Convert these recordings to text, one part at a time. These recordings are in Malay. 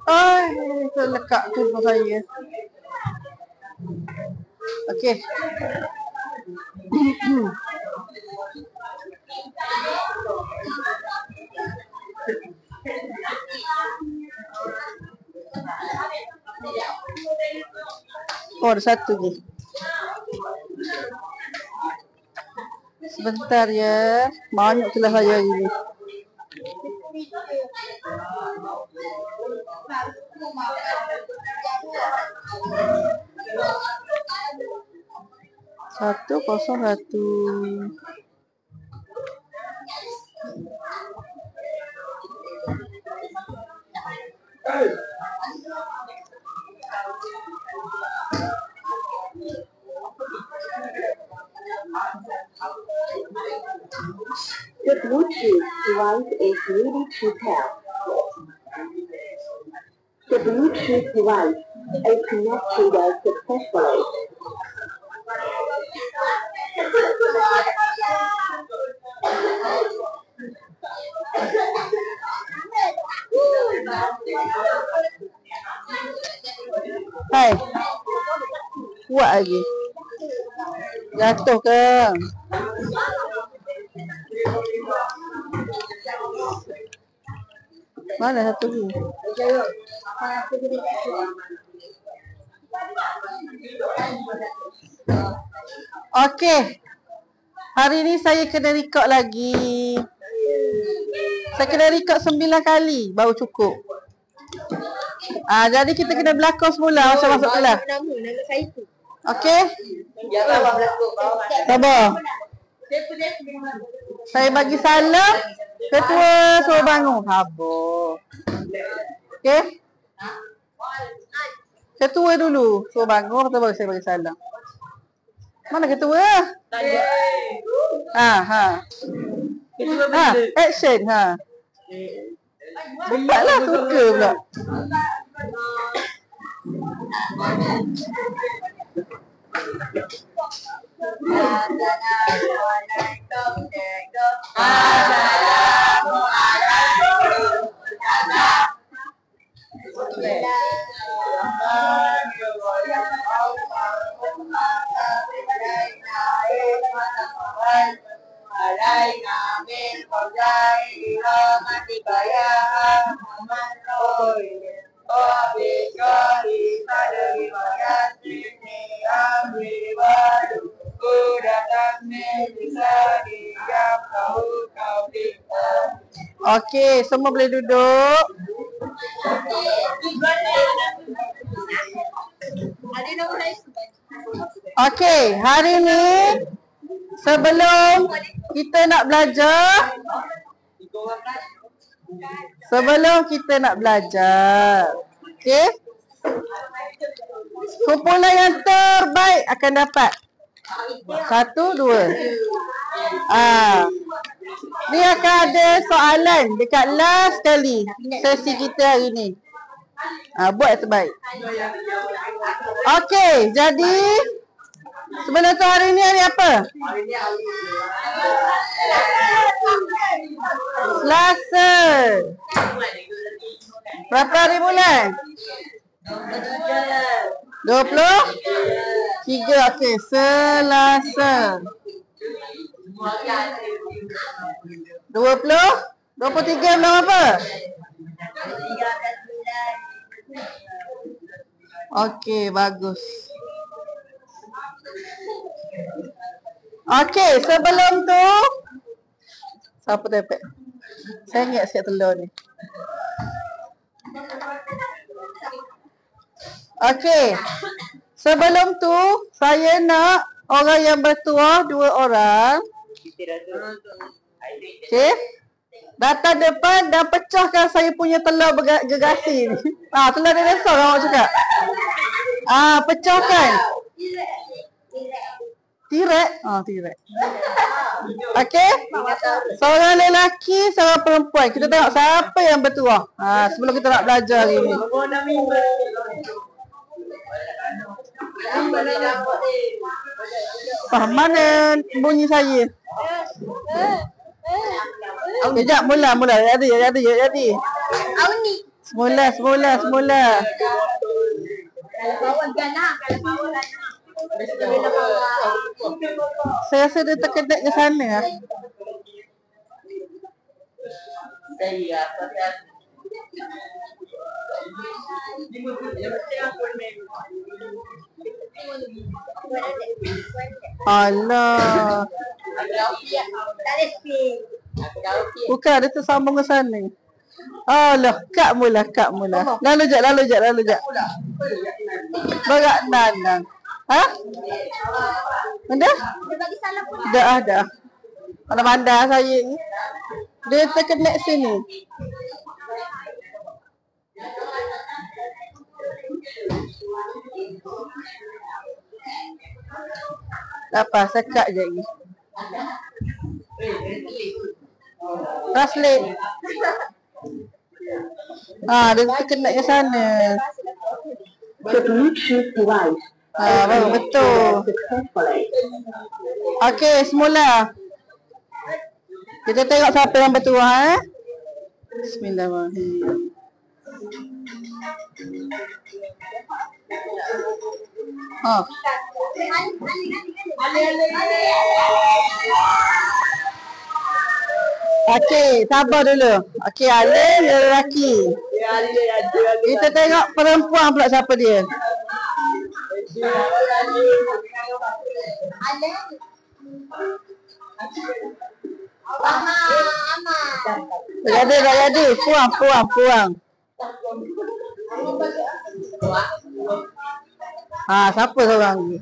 Ai, terlekat tubuh saya. Okey. Oh, ada satu lagi. Sebentar ya. Banyak telah saya ini. Satu kosong satu. The Bluetooth device is ready to pair. The Bluetooth device is connected successfully. Hai. Kuat lagi. Jatuh ke? Mana satu ni? Okey. Hari ni saya kena record lagi. Saya kena record 9 kali baru cukup. Jadi kita kena berlakon semula macam masuk kelas. Okey? Sabar. Saya bagi salam. Ketua suruh bangun. Sabar. Okey? Ketua dulu suruh bangun, lepas baru saya bagi salam. Mana ketua? Action. Cepatlah, suka pula. Okey, semua boleh duduk. Okey, hari ni sebelum kita nak belajar, okey, kumpulan yang terbaik akan dapat 1, 2. Ni akan ada soalan dekat last kali sesi kita hari ni. Buat yang terbaik. Okey, jadi sebelum tu hari ni hari apa? Selasa. Berapa hari bulan? 23. Okey, Selasa. 23 malam apa? Okey, bagus. Okey, sebelum tu siapa tepek? Saya ingat siap telur ni. Okey. Sebelum tu saya nak orang yang bertuah 2 orang. Okey. Datang depan dan pecahkan saya punya telur gergasi ni. Telur dinosaur awak cakap. Pecahkan. Tirek. Tirek. Okey. Seorang lelaki, seorang perempuan. Kita tengok siapa yang bertuah. Sebelum kita nak belajar hari ni. Mana bunyi saya? Kejap, mula. Jadi. Semula. Kalau power gana, kalau power gana. Bila power. Saya rasa dia terkedat ke sana lah. Alah. Tak ada spin. Bukan, dia tersambung ke sana. Alah, kak mula. Lalu jap. Berat nanang. Ha? Benda? Dia bagi salah pun. Dah. Pandai-pandai saya ni. Dia terkenak sini. Apa? Sekat je lagi. Translate. Dia terkenak ke sana. The Bluetooth device Baru betul. successfully. Okey, semula. Kita tengok siapa yang bertuah. Bismillahirrahmanirrahim. Okey, sabar dulu. Okey, Alin dia lelaki. Kita tengok perempuan pula siapa dia. Tak jadi. Puang. Siapa seorang ni?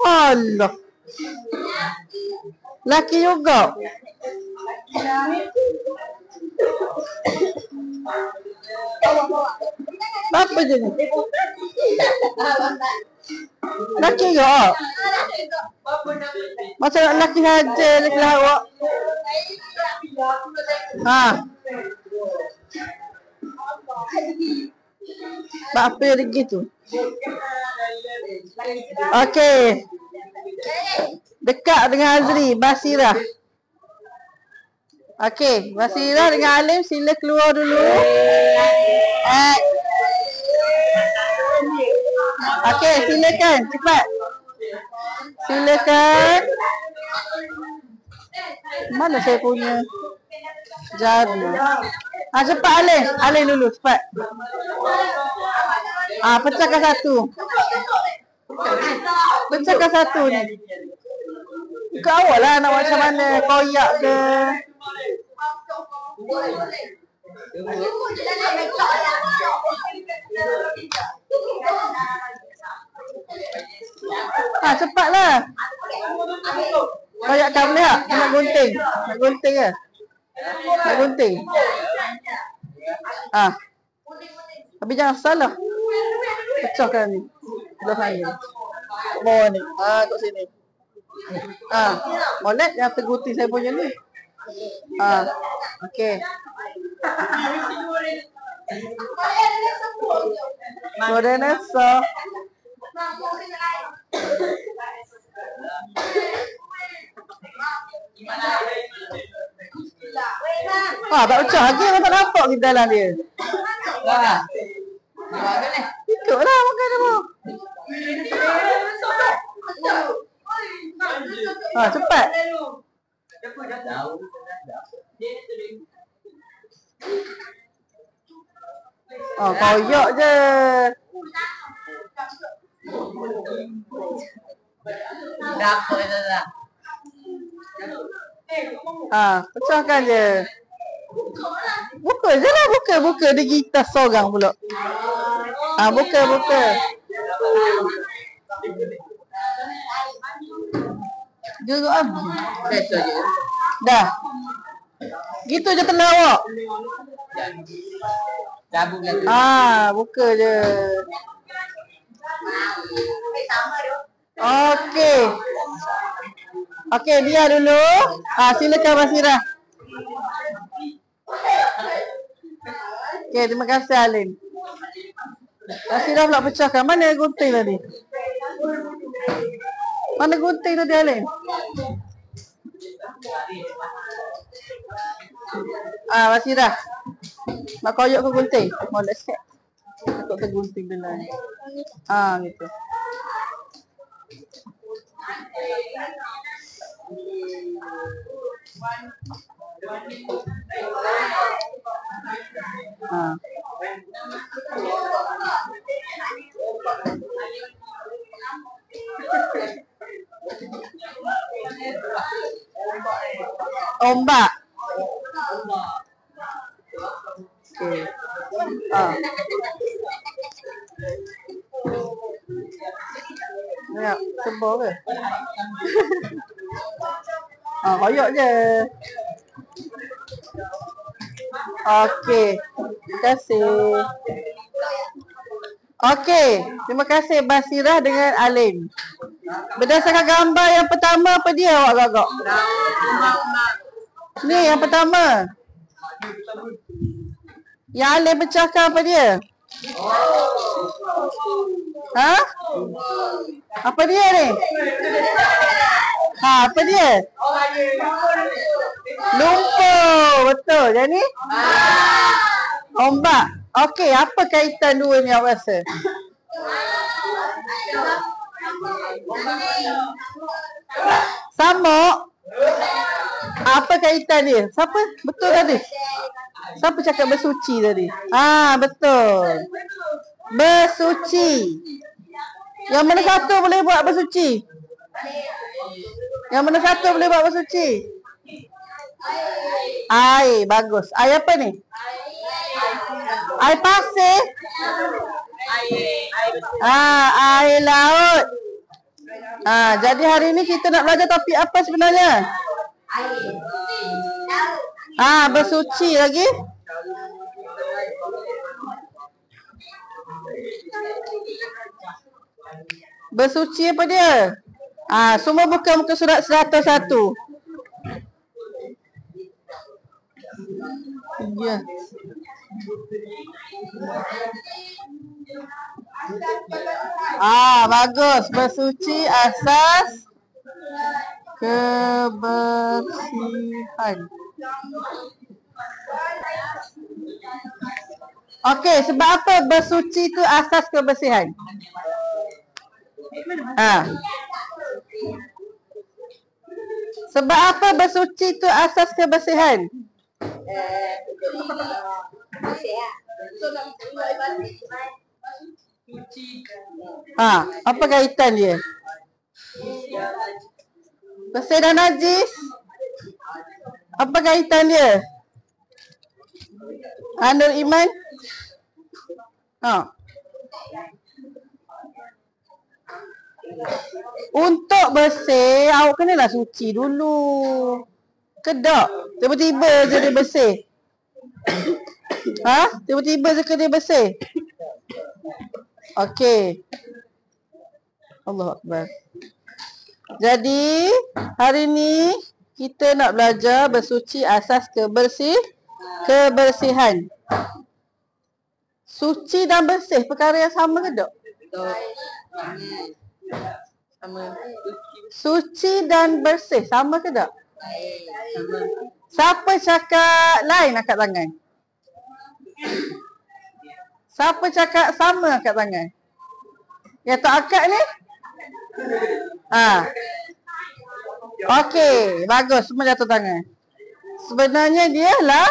Allah. Laki juga. Apa je ni? Laki ke? Macam nak laki saja, laki lawak. Apa yang begitu? Okey. Dekat dengan Azri, Basirah. Okey, Basirah dengan Alim sila keluar dulu. Okey, silakan cepat. Silakan. Mana saya punya jarum? Cepat Alim dulu cepat. Pecahkan satu. Pecahkan satu ni. Kau awak lah nak macam mana, koyak ke? Cepatlah. Koyak kamu ni nak gunting. Nak gunting ke? Nak gunting. Tapi jangan salah. Pecahkan ni. Belakang ni. Kat bawah ni. Kat sini. Boleh yang tergunting saya punya ni. Okey. Morenesa. Tak pecah lagi, tak nampak kita dalam dia. Ikutlah makan apa. Cepat. Koyak je. Pecahkan je. Buka je lah, buka. Dia gitar seorang pula. Buka. Gerak habis. Dah. Gitu je kena awak. Buka je. Okey, biar dulu. Silakan Basirah. Okey, terima kasih Alin. Basirah pula pecahkan. Mana gunting tadi? Mana gunting tadi Alin? Basirah. Mak koyok ke gunting? Mau nak set. Takut tergunting dulu. Gitu. Ombak. Okey. Ya, sebab ke? Koyok je. Okey. Terima kasih. Okey. Terima kasih Basirah dengan Alim. Berdasarkan gambar yang pertama, apa dia awak agak-agak? Ni yang pertama. Yang Alim pecahkan apa dia? Apa dia ni? Apa dia? Lumpur. Betul. Jadi? Ombak. Okey, apa kaitan dua ni awak rasa? Samuk. Apa kaitan dia? Siapa? Betul tadi? Siapa cakap bersuci tadi? Betul. Bersuci. Yang mana satu boleh buat bersuci? Yang mana satu boleh buat bersuci? Air. Bagus. Air apa ni? Air pasir. Air laut. Jadi hari ni kita nak belajar topik apa sebenarnya? Bersuci lagi. Bersuci apa dia? Semua buka muka surat 101. Ya. Bagus. Bersuci asas kebersihan. Okey, sebab apa bersuci itu asas kebersihan? Sebab apa bersuci itu asas kebersihan? Apa kaitan dia? Bersih dan najis. Apa kaitan dia? Nur Iman? Untuk bersih, awak kenalah suci dulu. Kedak. Tiba-tiba je dia bersih. Tiba-tiba je ke dia bersih. Okey. Allahu Akbar. Jadi, hari ni kita nak belajar bersuci asas kebersihan. Suci dan bersih perkara yang sama ke tak? Sama. Suci dan bersih sama ke tak? Siapa cakap lain angkat tangan? Siapa cakap sama angkat tangan? Yang tak angkat ni? Okey, bagus. Semua jatuh tangan. Sebenarnya dia lah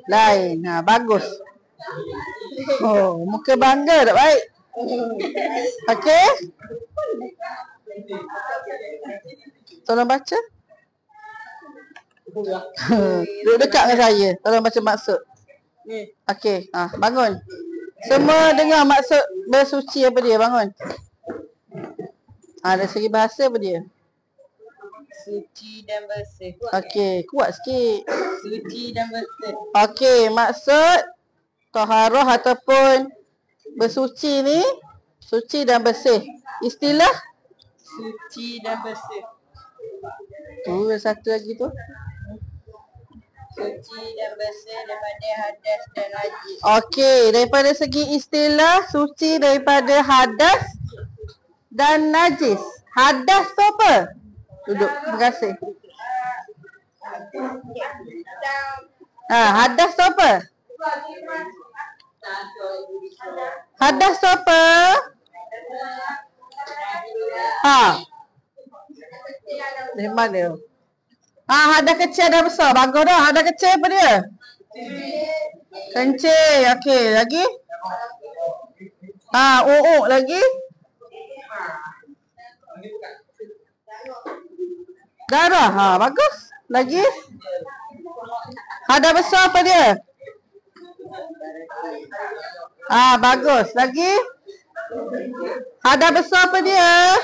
lain. Bagus. Muka bangga tak baik. Okey. Tolong baca. Duduk dekat dengan saya. Tolong baca maksud. Okey, bangun. Semua dengar maksud bersuci apa dia, bangun. Dari segi bahasa apa dia? Suci dan bersih. Okey, kuat sikit. Suci dan bersih. Okey, maksud taharah ataupun bersuci ni suci dan bersih. Istilah suci dan bersih. Satu lagi tu. Suci dan bersih daripada hadas dan najis. Okey, daripada segi istilah suci daripada hadas dan najis. Hadas tu apa? Duduk, terima kasih. Hadas tu apa? Hadas tu apa? Dari mana? Hadas kecil, hadas besar. Bagus dah. Hadas kecil apa dia? Kencing. Okey, lagi? Lagi? Darah. Bagus. Lagi? Hadas besar apa dia? Bagus. Lagi? Hadas besar apa dia?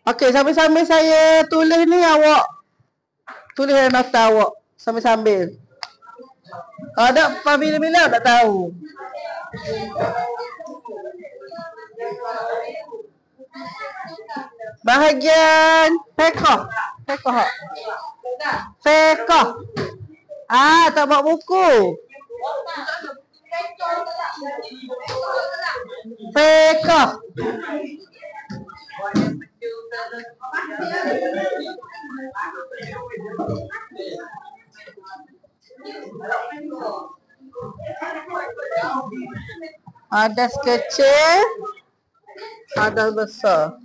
Okey, sambil-sambil saya tulis ni, awak tulis dalam nota awak sambil-sambil. Kalau ada bila-bila tak tahu. Bahagian fiqh. Tak bawa buku. Fiqh. Hadas kecil, hadas besar.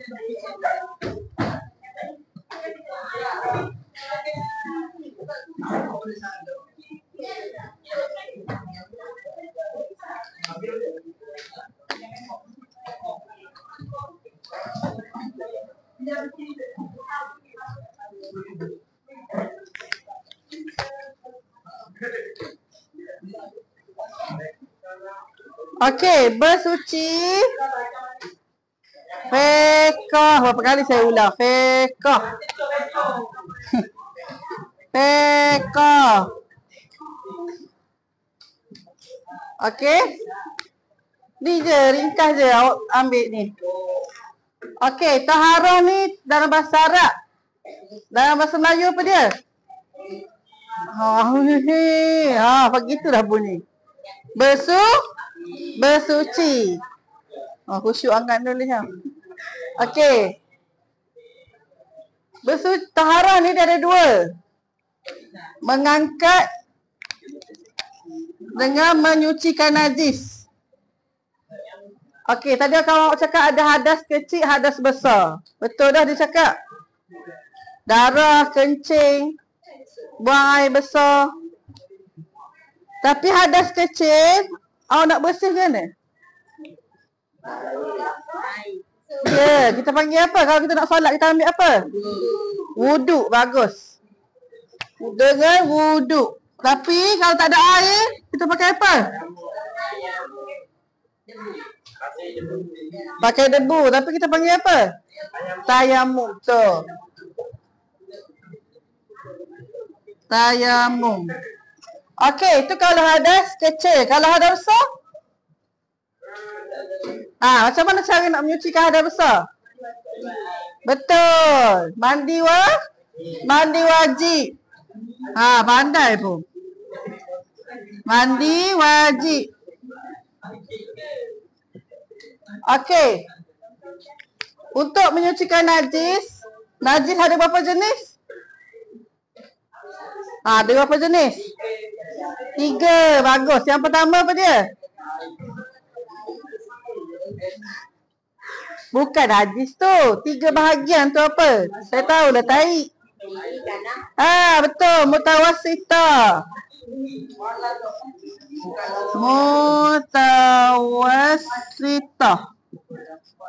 Okey, bersuci. Fiqh. Berapa kali saya ulang? Fiqh. Okey. Ni je, ringkas je awak ambil ni. Okey, taharah ni dalam bahasa Arab. Dalam bahasa Melayu apa dia? Begitulah bunyi. Bersuci. Khusyuk angkat nulis ha. Okey. Taharah ni dia ada dua. Mengangkat dengan menyucikan najis. Okey, tadi kalau awak cakap ada hadas kecil, hadas besar. Betul dah dia cakap. Darah, kencing, buang air besar. Tapi hadas kecil, awak nak bersih ke mana? Kita panggil apa? Kalau kita nak solat, kita ambil apa? Wuduk. Bagus. Dengan wuduk. Tapi kalau tak ada air, kita pakai apa? Pakai debu. Tapi kita panggil apa? Tayamum. Tayamum. Okey, itu kalau hadas kecil. Kalau hadas besar? Macam mana cara nak menyucikan hadas besar? Betul. Mandi wajib. Pandai pun. Mandi wajib. Okey. Untuk menyucikan najis ada berapa jenis? Ada berapa jenis? 3. Bagus. Yang pertama apa dia? Bukan najis tu. 3 bahagian tu apa? Saya tahu dah tahi. Betul. Mutawassitah.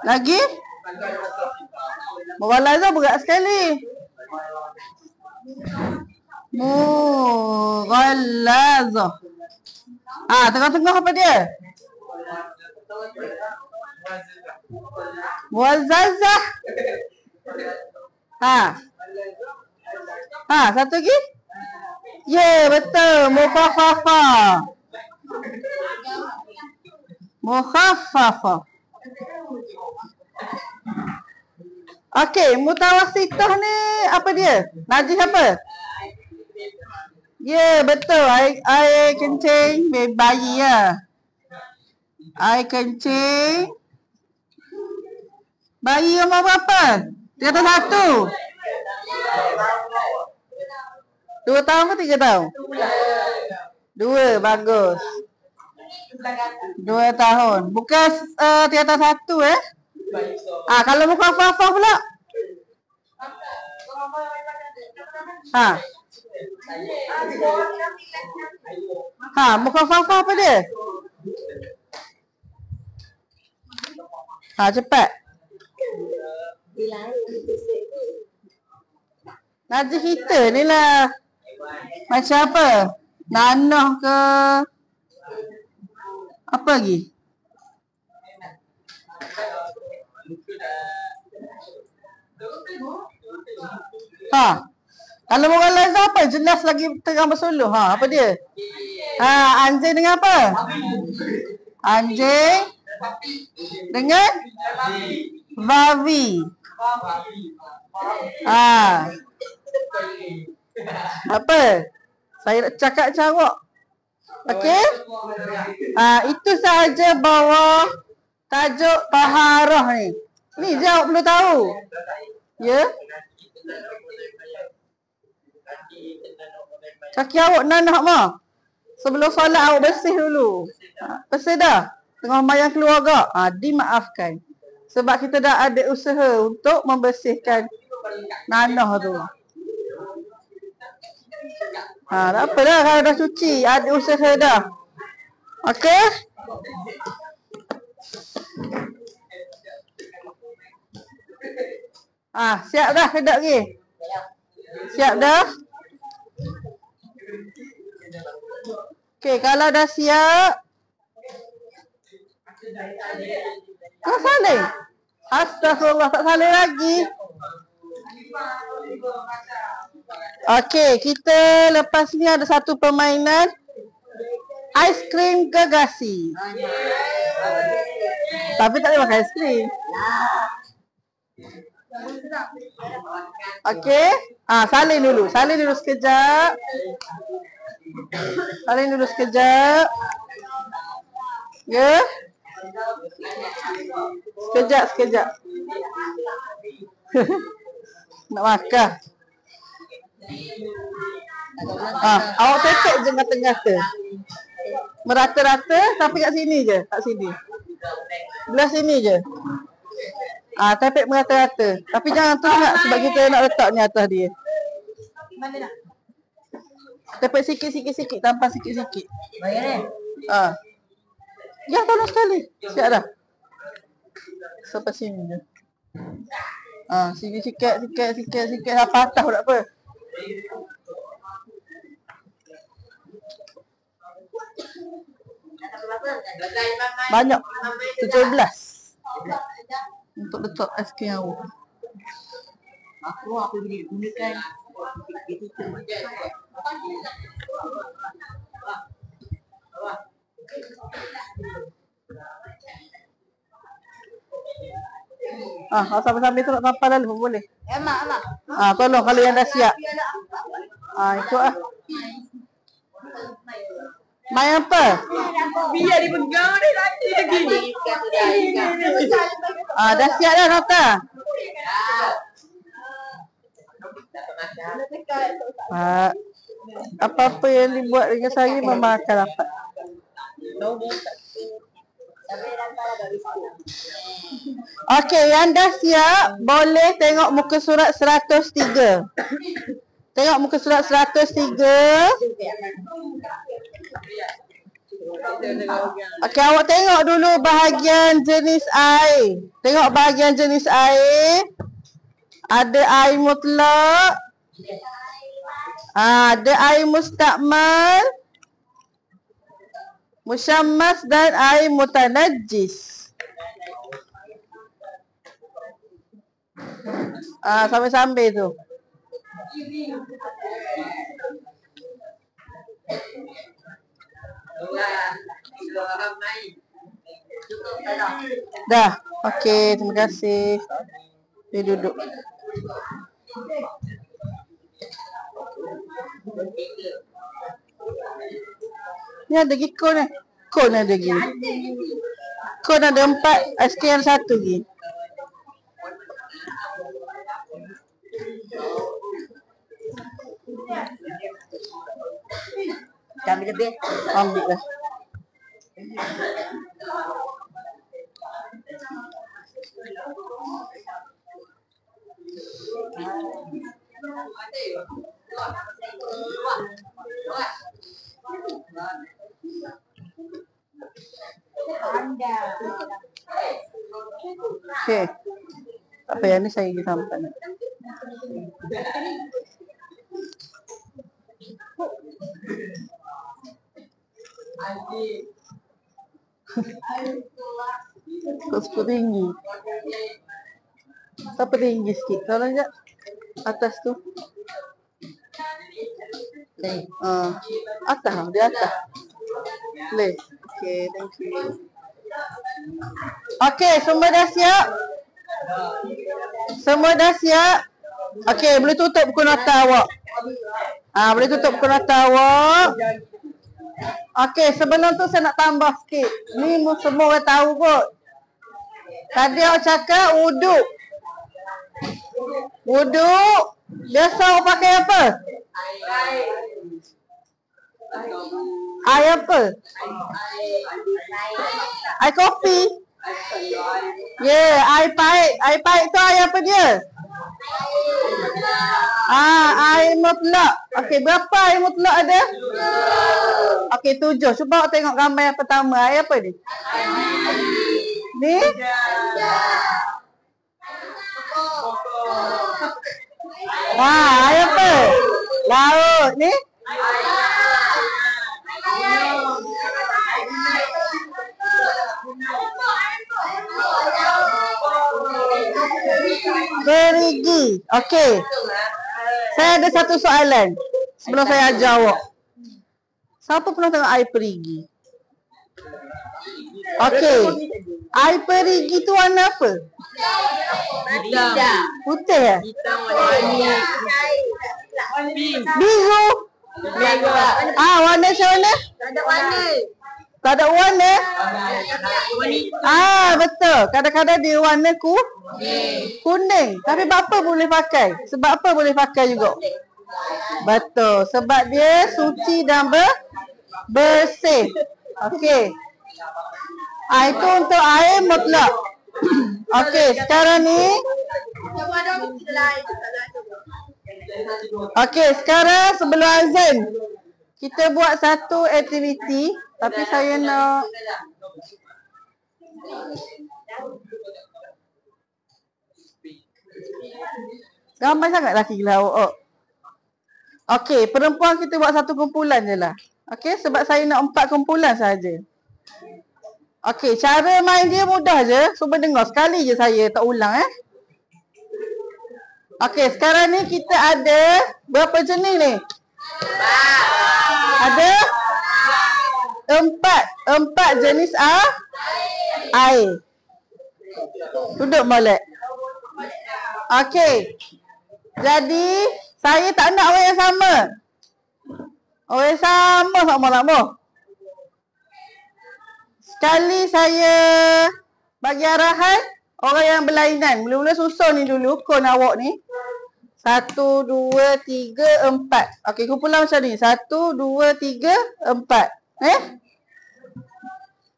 Lagi? Mughallazah berat sekali. Mughallazah. Tengah-tengah apa dia? Muazzazah. Satu lagi? Betul. Mukhaffafah. Okey, mutawassitah ni apa dia? Najis apa? Ya, betul. Air kencing bayi ya. Air kencing. Bayi umur berapa? 3 tahun 1. 2 tahun ke 3 tahun? 2, bagus. 2 tahun. Bukan 3 tahun 1 kalau muka apa-apa pula? Muka apa apa dia? Cepat. Najis kita ni lah. Macam apa? Nanah ke? Apa lagi? Kalau orang lain apa? Jelas lagi tengah bersuluh. Apa dia? Anjing dengan apa? Anjing dengan babi. Apa? Saya nak cakap carok. Okey? Itu sahaja bawah tajuk taharah ni. Ni je awak perlu tahu. Ya? Kaki awak nanah mah. Sebelum solat awak bersih dulu. Bersih dah? Tengah mayang keluarga. Dimaafkan. Sebab kita dah ada usaha untuk membersihkan nanah tu. Tak apalah kalau dah cuci. Ada usaha dah. Okey? Siap dah kedap lagi? Siap dah? Okey, kalau dah siap. Salih? Astagfirullah, tak salih lagi. Okey, kita lepas ni ada satu permainan aiskrim gergasi. Tapi tak boleh makan aiskrim. Okey. Salin dulu sekejap. Ya. Sekejap. Nak makan. Awak tetek je kata-kata. Merata-rata tapi kat sini je, kat sini. Belah sini je. Tepek merata-rata. Tapi jangan tu nak sebab kita nak letak ni atas dia. Mana nak? Tepek sikit, tampal sikit-sikit. Bayar Ya, tolong sekali. Siap dah. Sampai sini je. Sini sikit. Sampai atas pun tak apa. Banyak. 17. Untuk letak aiskrim awak. Apa boleh gunakan? Sambil-sambil tu nak tampal lalu pun boleh. Mak. Tolong kalau yang dah siap. Ikut lah. Main apa? Biar dipegang ni lagi. Dah siap dah Nota? Apa-apa yang dibuat dengan saya Mama akan dapat. Okey, yang dah siap boleh tengok muka surat 103. Tengok muka surat 103. Okey, awak tengok dulu bahagian jenis air. Tengok bahagian jenis air. Ada air mutlak. Ada air mustakmal, musyammas dan air mutanajjis. Sambil-sambil tu. Dah. Okey, terima kasih. Dia duduk. Ni ada lagi kon ni. Kon ada lagi. Kon ada 4, SK ada 1 lagi. Dah ambil lebih. Ambil lah. Okey. Tak payah ni saya pergi sampai. Kau tinggi. Siapa tinggi sikit? Tolong sekejap. Atas tu. Atas lah. Dia atas. Boleh. Okay, thank you. Okay, semua dah siap? Semua dah siap? Okay, boleh tutup pukul mata awak. Boleh tutup pukul mata awak. Okay, sebelum tu saya nak tambah sikit. Ni semua orang tahu kot. Tadi awak cakap wuduk. Wuduk. Biasa awak pakai apa? Air apa? Air kopi? Air pahit. Air pahit tu air apa dia? Air mutlak. Okey, berapa air mutlak ada? Okey, 7. Cuba awak tengok gambar yang pertama. Air apa ni? Ni? Air apa? Laut. Ni? Perigi. Okey. Saya ada satu soalan sebelum saya ajar awak. Siapa pernah tengok air perigi? Okey. Air perigi tu warna apa? Hitam. Putih ya? Hitam warna biru. Warna macam mana? Tak ada warna. Tak ada warna? Betul. Kadang-kadang dia warna kuning. Tapi apa boleh pakai? Sebab apa boleh pakai juga? Betul. Sebab dia suci dan bersih. Okey. Itu untuk air mutlak. Okey, sekarang ni. Okey, sekarang sebelum azan kita buat satu aktiviti. Tapi saya nak gambar sangat lelaki gila awak. Okey, perempuan kita buat satu kumpulan je lah. Okey, sebab saya nak 4 kumpulan saja. Okey, cara main dia mudah je. Cuba dengar sekali je, saya tak ulang Okey, sekarang ni kita ada berapa jenis ni? Ada 4 jenis air. Duduk molek. Okey. Jadi saya tak nak orang yang sama. Orang yang sama nak mau. Sekali saya bagi arahan, orang yang berlainan. Mula-mula susun ni dulu, kon awak ni. 1, 2, 3, 4. Okey, kumpulan macam ni. 1, 2, 3, 4.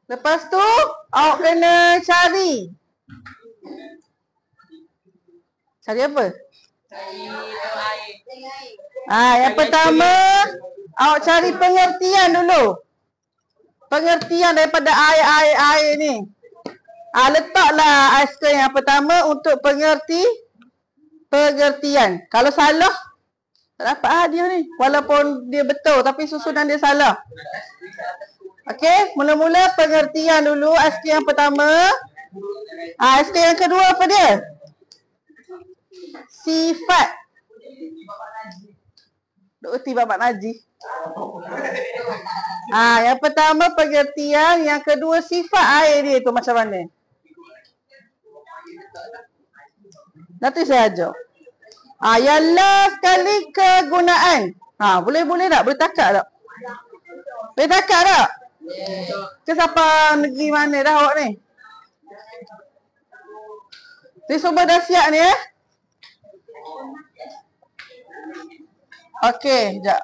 Lepas tu, awak kena cari. Cari apa? Yang pertama, awak cari pengertian dulu. Pengertian daripada air ni. Letaklah aiskrim yang pertama untuk pengertian. Kalau salah, tak dapat hadiah ni. Walaupun dia betul, tapi susunan dia salah. Okey, mula-mula pengertian dulu. Aiskrim yang pertama. Aiskrim yang kedua apa dia? Sifat. Duk erti Bapak Najib. Yang pertama pengertian, yang kedua sifat air dia tu macam mana? Nanti saya ajar. Yang last sekali kegunaan. Boleh tak? Boleh takak tak? Boleh cakap tak? Ke siapa negeri mana dah awak ni? Ni semua dah siap ni Okey, sekejap.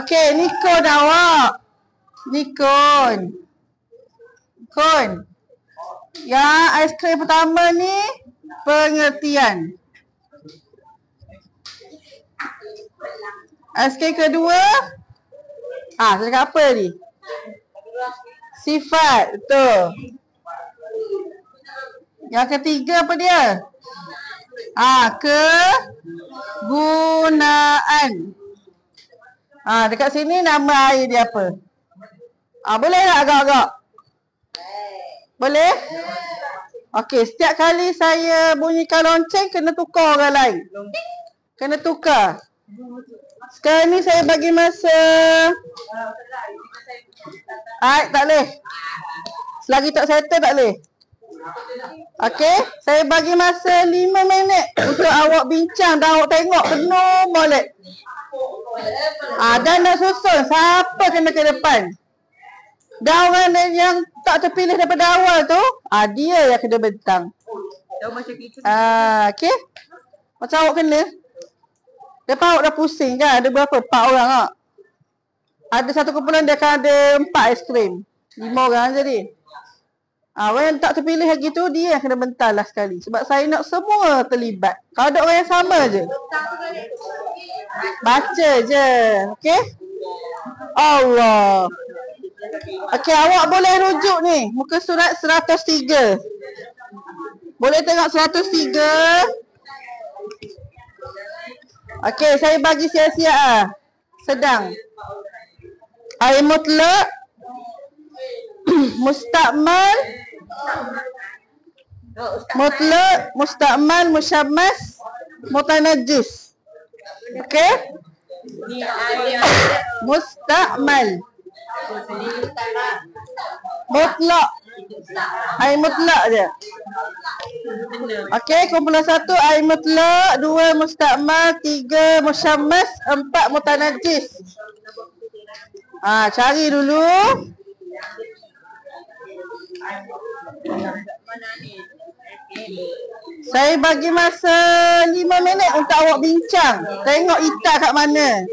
Okey, ni kon awak. Ni kon. Kon. Yang aiskrim pertama ni pengertian. Aiskrim kedua saya cakap apa ni? Sifat, betul. Yang ketiga apa dia? Kegunaan. Dekat sini nama air dia apa? Boleh tak agak-agak? Boleh? Okey, setiap kali saya bunyikan lonceng kena tukar orang lain. Kena tukar. Sekarang ni saya bagi masa tak boleh. Selagi tak settle tak boleh. Okey, saya bagi masa 5 minit untuk awak bincang dan awak tengok penuh molek. Dan nak susun siapa kena ke depan. Dan orang yang tak terpilih daripada awal tu, dia yang kena bentang. Okey. Macam awak kena. Lepas awak dah pusing kan, ada berapa? 4 orang tak? Ada satu kumpulan dia akan ada 4 aiskrim. 5 orang jadi. Orang yang tak terpilih lagi tu, dia yang kena bentar lah sekali. Sebab saya nak semua terlibat. Kalau ada orang yang sama je, baca je. Okey? Allah. Okey, awak boleh rujuk ni. Muka surat 103. Boleh tengok 103. Okey, saya bagi siap-siap sedang. Air mutlak, mustakmal, mutlak, mustakmal, musyammas, mutanajjis. Okey? Mustakmal. Mutlak. Air mutlak je. Okey, kumpulan 1 air mutlak, 2 mustakmal, 3 musyammas, 4 mutanajjis. Cari dulu. Saya bagi masa 5 minit untuk awak bincang. Tengok itak kat mana.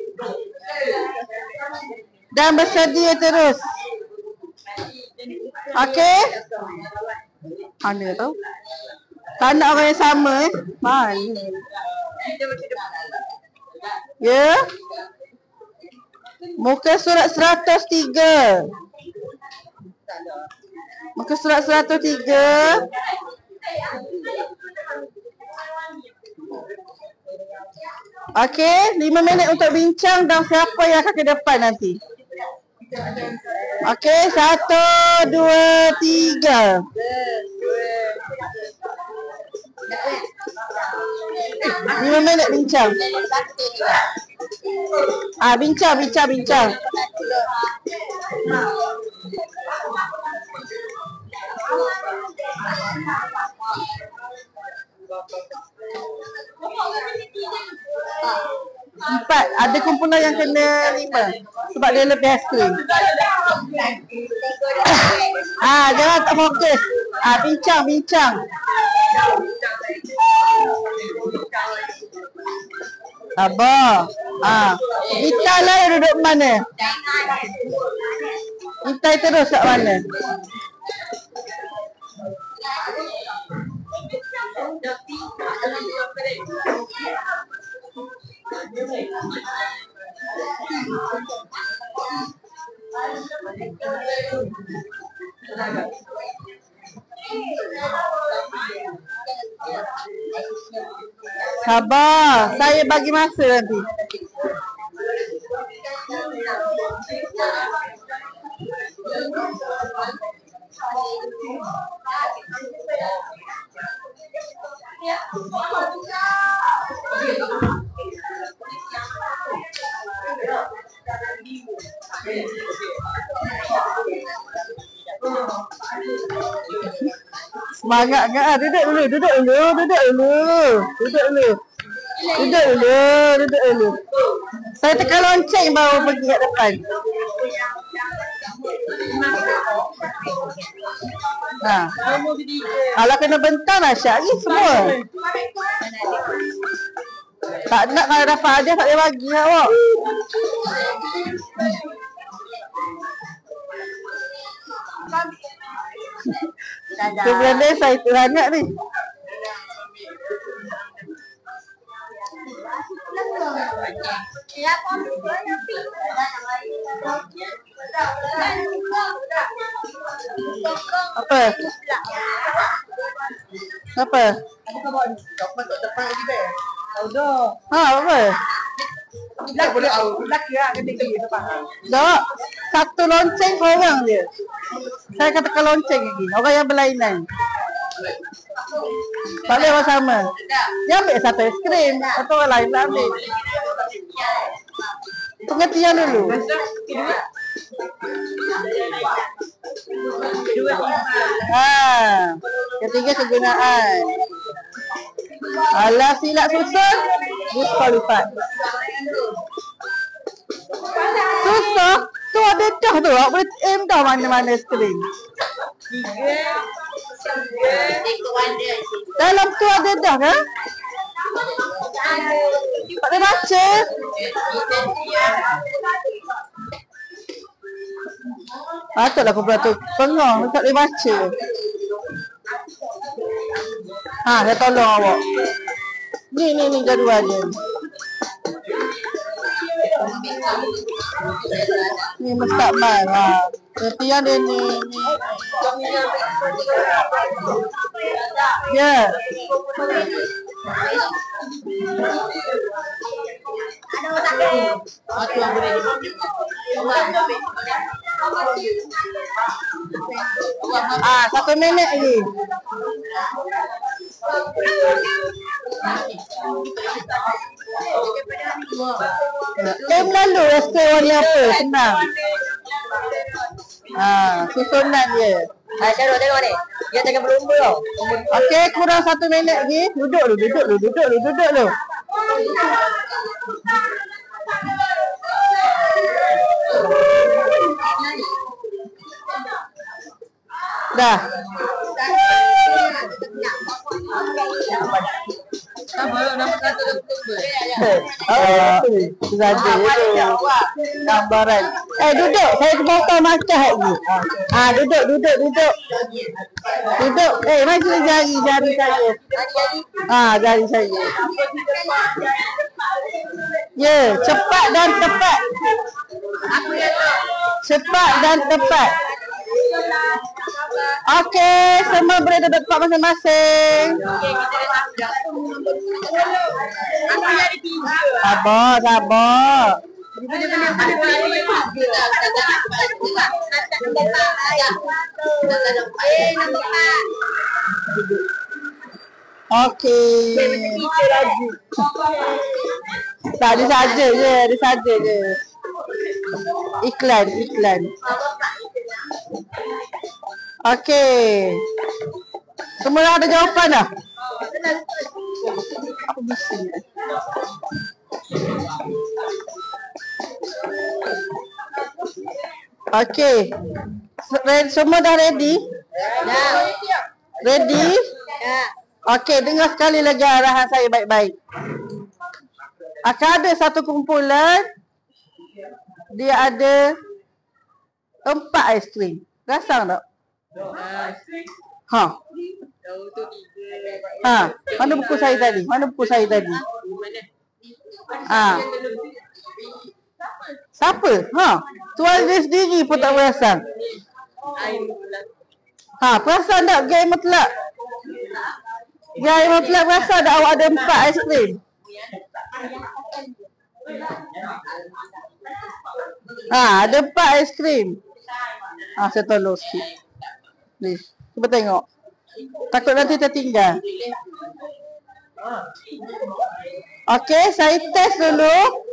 Dan bersedia terus. Okey? Mana tahu? Tak nak orang yang sama Mana? Ya? Muka surat 103. Muka surat 103. Okey, 5 minit untuk bincang dan siapa yang akan ke depan nanti. Okey, 1, 2, 3. Lima minit bincang. Bincang. Empat. Ada kumpulan yang kena 5 sebab dia lebih ekstrim. Jangan tak fokus. Bincang. Abah. Kita lah duduk mana? Kita terus kat mana? Sabar, saya bagi masa nanti. Semangat kan? Duduk dulu, duduk dulu, duduk dulu. Duduk dulu. Duduk dulu, duduk dulu. Saya tekan lonceng baru pergi kat depan. Ha. Kalau kena bentang lah Syak ni semua. Tak nak kalau dapat hadiah tak boleh bagi awak. Sebenarnya saya tu sangat ni. Apa? Apa? Ha, apa? Tak. Satu lonceng korang je. Saya katakan lonceng lagi. Orang yang berlainan. Tak boleh orang sama. Dia ambil satu es krim. Atau orang lain lah ambil. Pengertian dulu. Ketiga kegunaan. Alah silap susun, disqualified. Susah. Tu ada dah tu. Awak boleh aim dah mana-mana skrin. Dalam tu ada dah kan? Tak boleh baca. Patutlah kumpulan tu pengong, tak boleh baca. Ha, saya tolong awak. Ni jadual dia. Ni mustakmal. Ha. Tapi yang dia ni. Ya. Ah, 1 minit lagi. Lalu SK warna apa? Senang. Susunan dia. Tengok ni. Dia tengah berlumba tau. Okey, kurang 1 minit lagi. Duduk dulu. Dah. Saja gambaran. Duduk. Saya potong macam lagi. Duduk. Duduk. Maju jari saya. Jari saya. Ya, cepat dan tepat. Cepat dan tepat. Okey, semua boleh duduk tempat masing-masing. Sabar. Okey. Tadi saja je. Iklan. Okey. Semua dah ada jawapan dah? Apa bising? Okey. Semua dah ready? Ready? Okey, dengar sekali lagi arahan saya baik-baik. Akan ada satu kumpulan. Dia ada 4 aiskrim. Rasang tak? Mana buku saya tadi? Siapa? Tuan dia sendiri pun tak perasan. Perasan tak Gay Mutlak? Gay Mutlak perasan tak awak ada 4 aiskrim? Ada 4 aiskrim. Saya tolong sikit. Ni, cuba tengok. Takut nanti tertinggal. Okey, saya test dulu.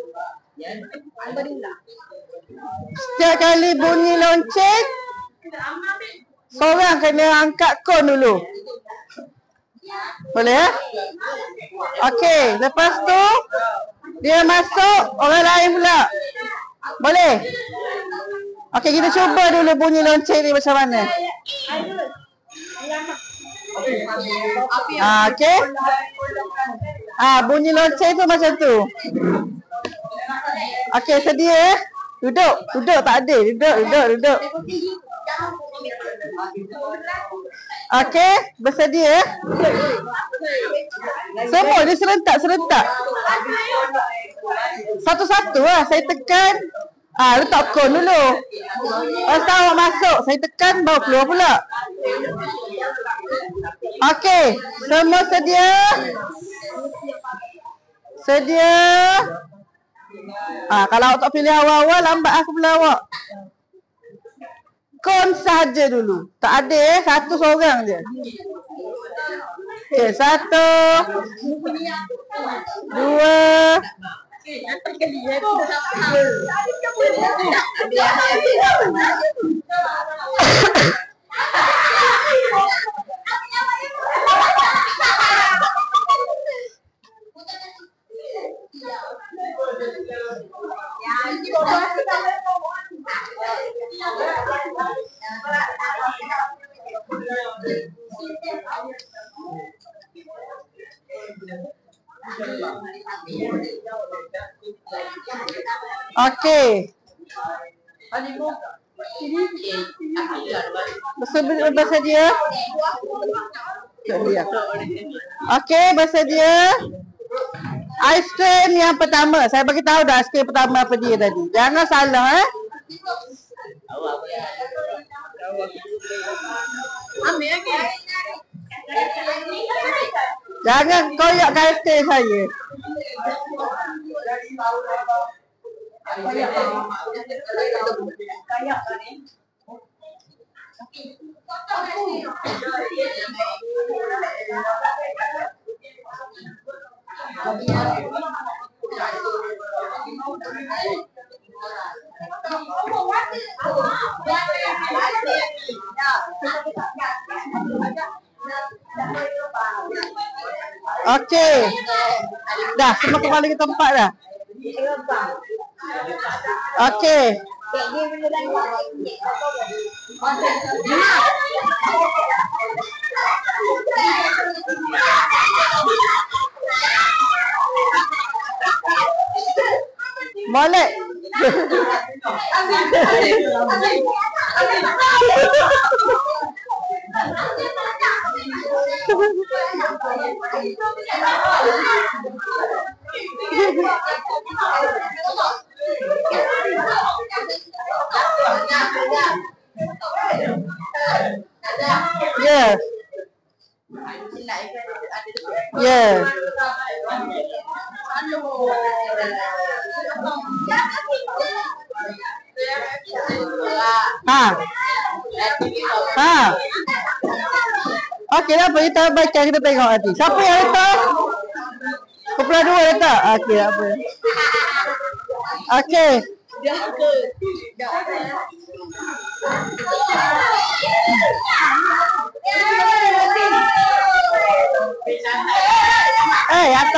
Setiap kali bunyi lonceng, seorang kena angkat kon dulu. Boleh? Okey, lepas tu dia masuk orang lain pula. Boleh? Okey, kita cuba dulu bunyi lonceng ni macam mana. Okey. Bunyi lonceng tu macam tu. Okey, sedia? Duduk, tak ada. Duduk. Okey, bersedia? Semua dia serentak. Satu-satu lah, saya tekan. Letak kon dulu. Lepas awak masuk, saya tekan baru keluar pula. Okey, semua sedia? Sedia? Kalau awak tak pilih awal-awal, lambat aku pula awak. Kon saja dulu. Tak ada satu seorang je. Okey, 1 2 Okey. Bersedia? Okey, bersedia? Aiskrim yang pertama. Saya bagi tahu dah aiskrim pertama apa dia tadi. Jangan salah Jangan koyak aiskrim saya. Okey. Dah, semua kembali ke tempat dah. Okey. Boleh. Yes. Yes. Okey lah, kita baca, kita tengok nanti. Siapa yang letak? Kepala 2 letak? Okey, apa? Okey.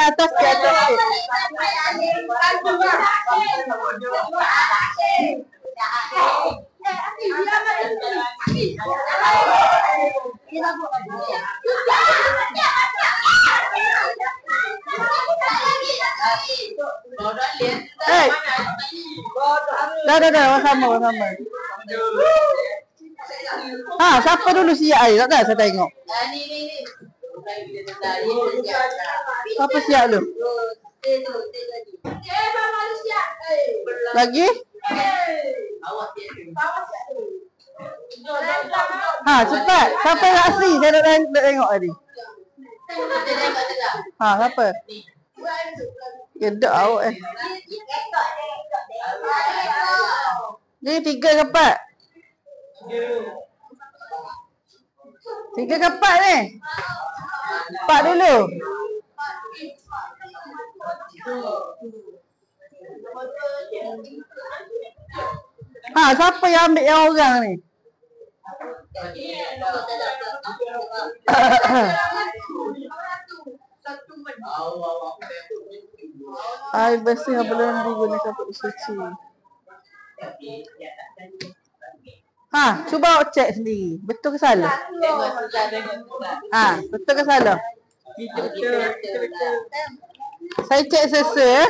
Atas ke atas. Dah, sama. Siapa dulu siap air? Tak ada, saya tengok. Siapa siap dulu? Lagi? Cepat. Siapa yang asli? Saya nak tengok tadi. Siapa? Gedek awak Ni 3 ke 4? 3 ke 4 ni? 4 dulu. Siapa yang ambil yang orang ni? Air bersih yang belum digunakan untuk suci. Cuba awak cek sendiri. Betul ke salah? Betul ke salah? Saya cek sesuai ya.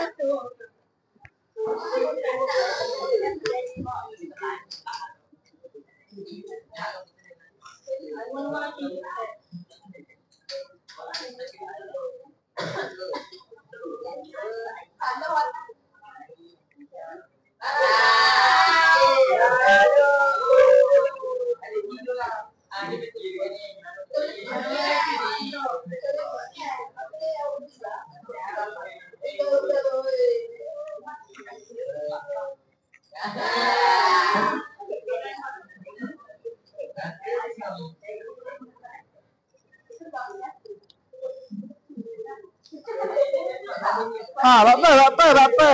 Apa?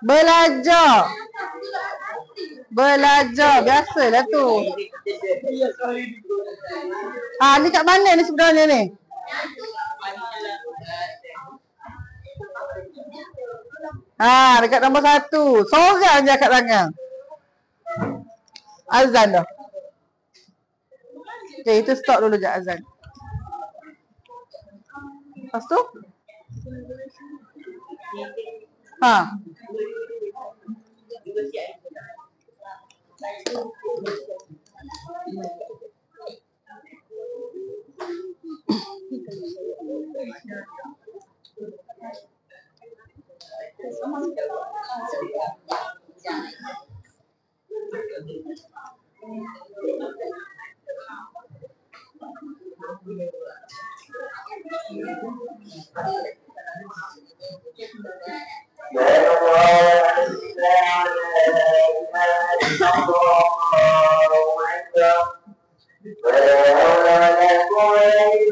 Belajar. Biasalah tu. Ni kat mana ni sebenarnya ni? Dekat nombor 1. Seorang je kat tangan. Azan dah. Okay, itu stop dulu je azan. Lepas tu?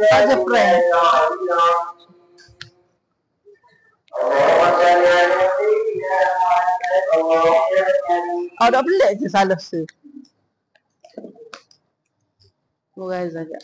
Saja friend. Dah pelik je salah se. Kurang saja.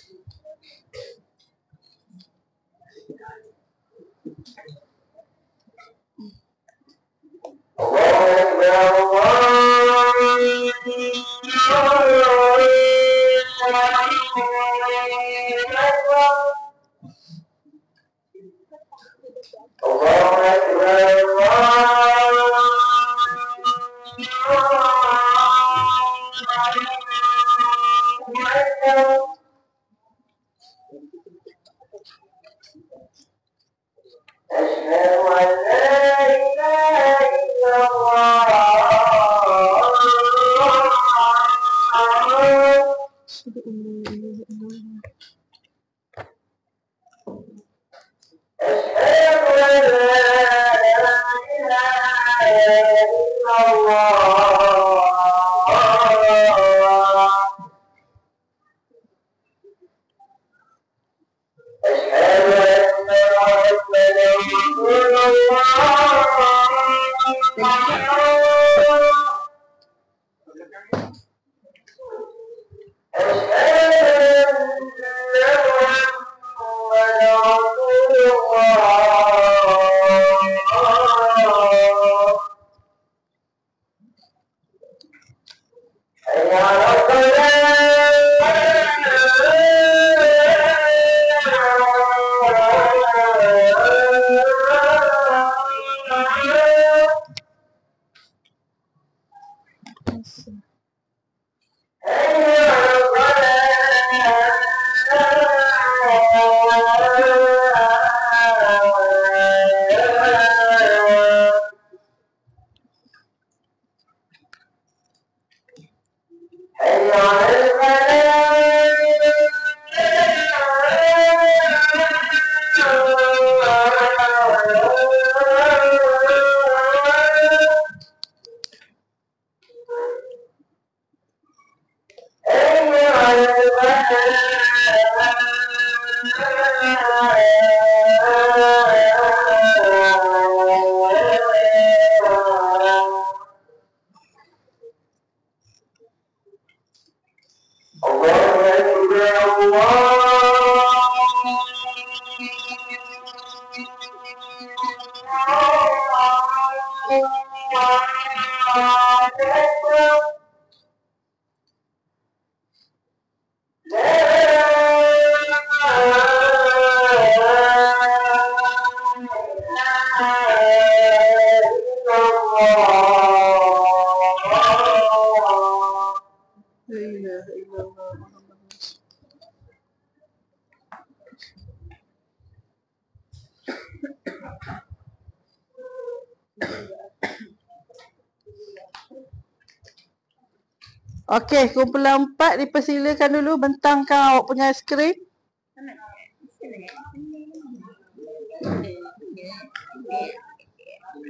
Okey, kumpulan 4 dipersilakan dulu bentangkan awak punya skrin.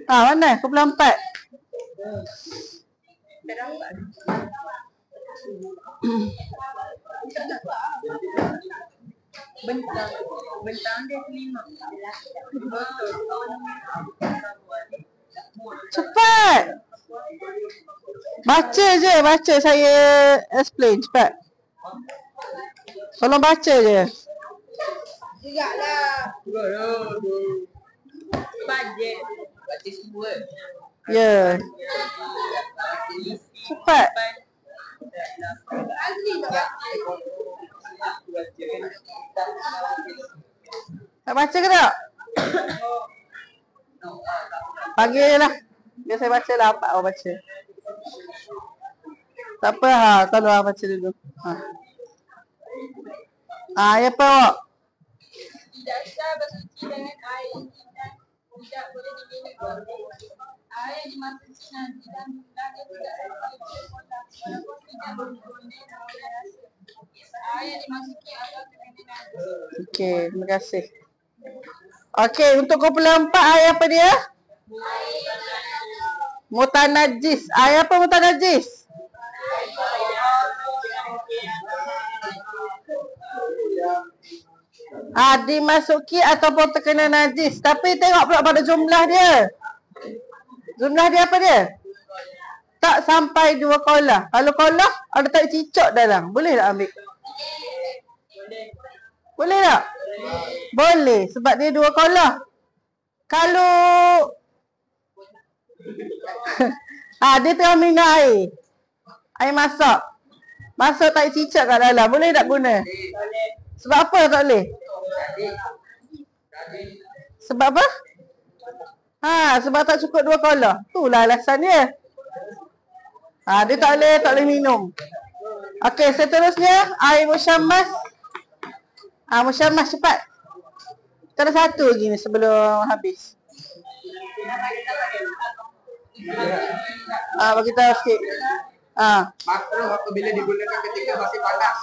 Mana? Kumpulan 4. Bentang dia 5. Cepat. Baca je, baca saya explain cepat. Tolong baca je. Tidaklah. Bajet. Baca semua. Ya. Cepat. Tak baca ke tak? Bagilah. Biar saya baca lah, apa awak baca. Tak apa, tolong awak baca dulu. Ya apa awak? Tidak sah bersuci dengan air dan tidak boleh diminum. Air yang dimasuki nanti dan hendaknya tidak sampai berkotak walaupun tidak berguna oleh rasa. Air yang dimasuki atau terkena najis. Okey, terima kasih. Okey, untuk kumpulan 4 air apa dia? Mutanajis. Air apa mutanajis? Dimasuki ataupun terkena najis. Tapi tengok pula pada jumlah dia. Jumlah dia apa dia? Tak sampai 2 kolah. Kalau kolah ada tak cicak dalam. Boleh tak ambil? Boleh tak? Boleh. Sebab dia 2 kolah. Kalau dia tengah minum air. Air masak. Masak tak cicak kat dalam. Boleh tak guna? Sebab apa tak boleh? Sebab apa? Sebab tak cukup 2 kolah. Itulah alasan dia. Dia tak boleh minum. Okey, seterusnya air musyammas. Musyammas cepat. Kita ada satu lagi ni sebelum habis. Bagi tahu sikit. Makruh apabila digunakan ketika masih panas.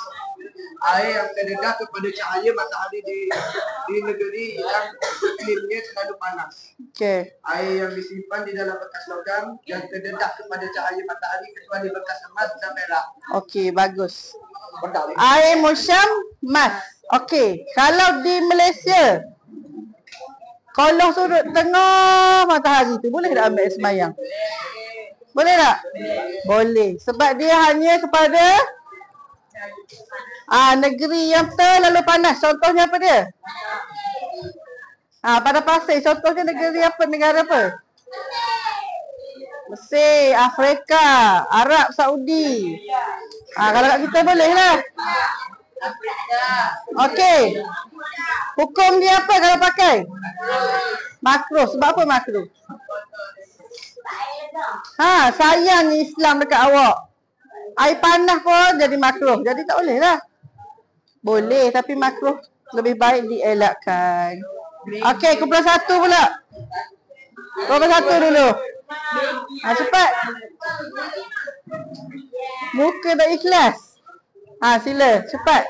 Air yang terdedah kepada cahaya matahari di negeri yang iklimnya terlalu panas. Okey. Air yang disimpan di dalam bekas logam yang terdedah kepada cahaya matahari kecuali bekas emas dan perak. Okey, bagus. Air musyammas. Okey, kalau di Malaysia kalau sudut tengah matahari tu boleh tak ambil semayang? Boleh tak? Boleh. Sebab dia hanya kepada negeri yang terlalu panas. Contohnya apa dia? Pada pasir. Contohnya negeri apa? Negara apa? Mesir, Afrika, Arab, Saudi. Kalau kat kita boleh lah. Okey. Hukum dia apa kalau pakai? Makruh. Sebab apa makruh? Sayang Islam dekat awak. Air panas pun jadi makruh. Jadi tak boleh lah. Boleh tapi makruh lebih baik dielakkan. Okey, kumpulan 1 pula. Kumpulan 1 dulu. Cepat. Muka tak ikhlas. Sila, cepat.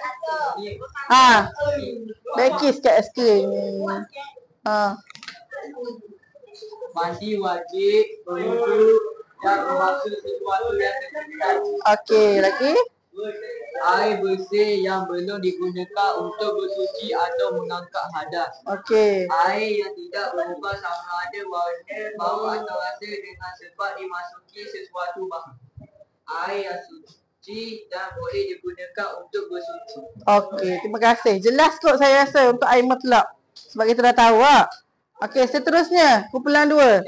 Bekis kat skrin. Mandi wajib, berwudu dan membasuh sesuatu yang terdekat. Okey, lagi? Air bersih yang belum digunakan untuk bersuci atau mengangkat hadas. Okey. Air yang tidak berubah sama ada warna, bau atau rasa dengan sebab dimasuki sesuatu bahan. Air yang suci dan boleh digunakan untuk bersuci. Okey, terima kasih. Jelas kot saya rasa untuk air mutlak. Sebab kita dah tahu lah. Okey, seterusnya. Kumpulan 2.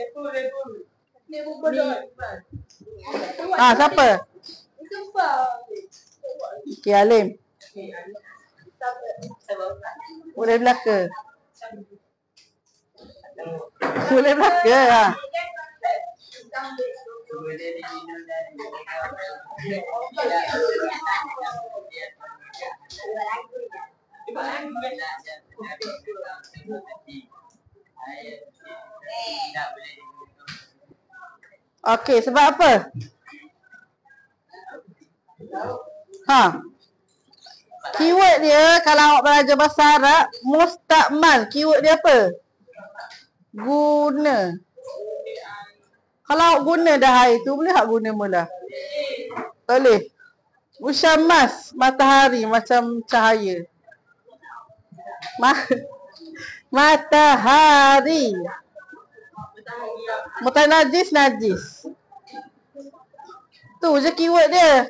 Siapa? Okey, Alim. Boleh belaka. Boleh belaka lah. Boleh diminum dan digunakan Okey, sebab apa? Keyword dia kalau awak belajar bahasa Arab, mustakmal. Keyword dia apa? Guna. Kalau awak guna dah air tu, boleh tak guna mula? Boleh. Musyamas, matahari macam cahaya. Matahari. Mutanajis, najis. Tu je keyword dia.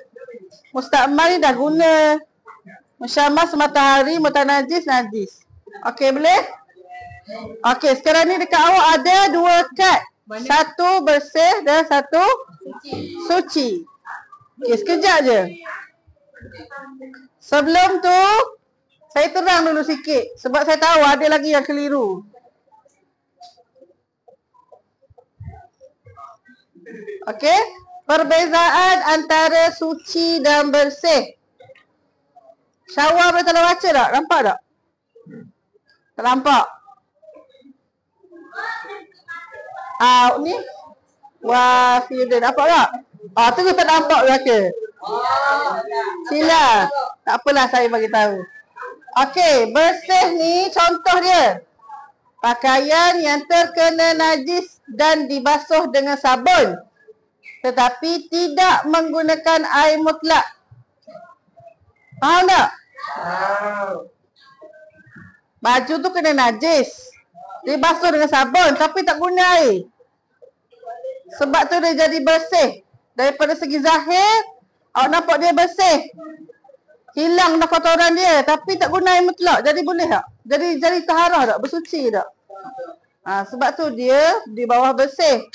Mustakmal ni dah guna. Musyamas, matahari, mutanajis, najis. Okey, boleh? Okey, sekarang ni dekat awak ada 2 kad. Satu bersih dan satu suci. Okey, sekejap je. Sebelum tu, saya terang dulu sikit. Sebab saya tahu ada lagi yang keliru. Okey, perbezaan antara suci dan bersih. Syawal boleh tolong baca tak? Nampak tak? Tak nampak? Ni Wafidun. Nampak tak? Tunggu tak nampak belaka. Sila. Tak apalah saya bagi tahu. Okey, bersih ni contoh dia. Pakaian yang terkena najis dan dibasuh dengan sabun, tetapi tidak menggunakan air mutlak. Faham tak? Baju tu kena najis, dibasuh dengan sabun tapi tak guna air. Sebab tu dia jadi bersih. Daripada segi zahir, awak nampak dia bersih. Hilang dah kotoran dia tapi tak guna air mutlak. Jadi boleh tak? Jadi taharah tak? Bersuci tak? Sebab tu dia di bawah bersih.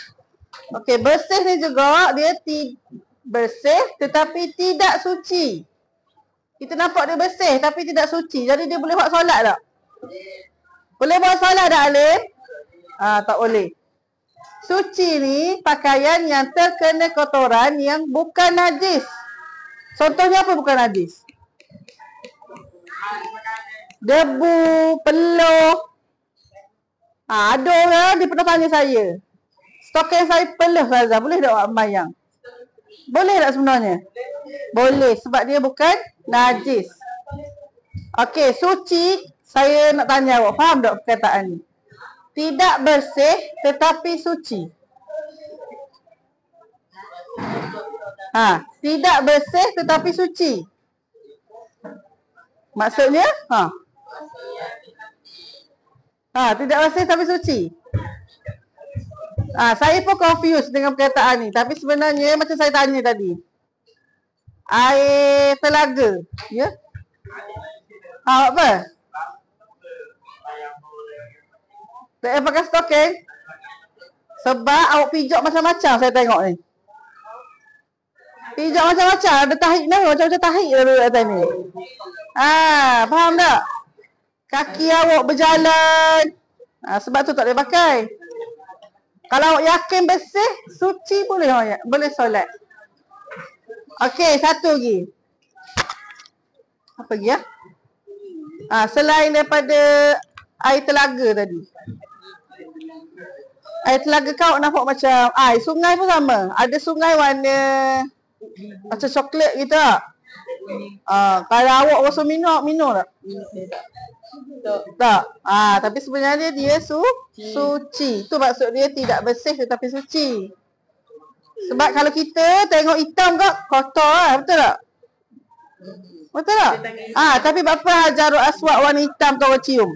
Okey, bersih ni juga dia bersih tetapi tidak suci. Kita nampak dia bersih tapi tidak suci. Jadi dia boleh buat solat tak? Boleh buat solat tak, Alim? Tak boleh. Suci ni pakaian yang terkena kotoran yang bukan najis. Contohnya apa bukan najis? Debu, peluh. Ada orang dia pernah tanya saya. Stokin saya peluh, Razah. Boleh tak awak sembahyang? Boleh tak sebenarnya? Boleh sebab dia bukan najis. Okey, suci. Saya nak tanya awak, faham tak perkataan ni? Tidak bersih tetapi suci. Tidak bersih tetapi suci. Maksudnya? Tidak bersih tapi suci. Saya pun confused dengan perkataan ni. Tapi sebenarnya macam saya tanya tadi. Air telaga. Ya? Apa? Tak payah pakai stokin. Sebab awak pijak macam-macam saya tengok ni. Pijak macam-macam. Ada tahik ni. Macam-macam tahik dulu atas ni. Faham tak? Kaki awak berjalan. Sebab tu tak boleh pakai. Kalau awak yakin bersih, suci boleh solat. Okey, satu lagi. Apa lagi ya? Selain daripada air telaga tadi. Air telaga kau nampak macam air sungai pun sama. Ada sungai warna macam coklat gitu tak? Kalau awak rasa minum tak? Tak. Tapi sebenarnya dia suci. Tu maksud dia tidak bersih tetapi suci. Sebab kalau kita tengok hitam kak, kotor lah, betul tak? Betul tak? Tapi apa Hajarul Aswad warna hitam tu orang cium?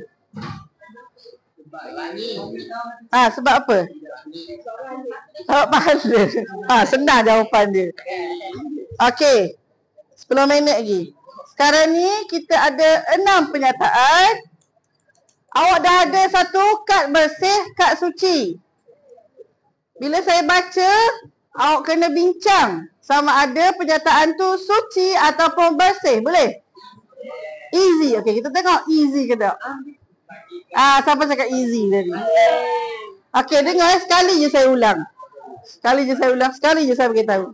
Sebab apa? Sebab pahala. Senang jawapan dia. Okey. 10 minit lagi. Sekarang ni kita ada 6 penyataan. Awak dah ada satu kad bersih, kad suci. Bila saya baca, awak kena bincang sama ada penyataan tu suci ataupun bersih. Boleh? Easy. Okey, kita tengok easy ke tak? Siapa cakap easy tadi? Okey, dengar sekali je saya ulang. Sekali je saya beritahu.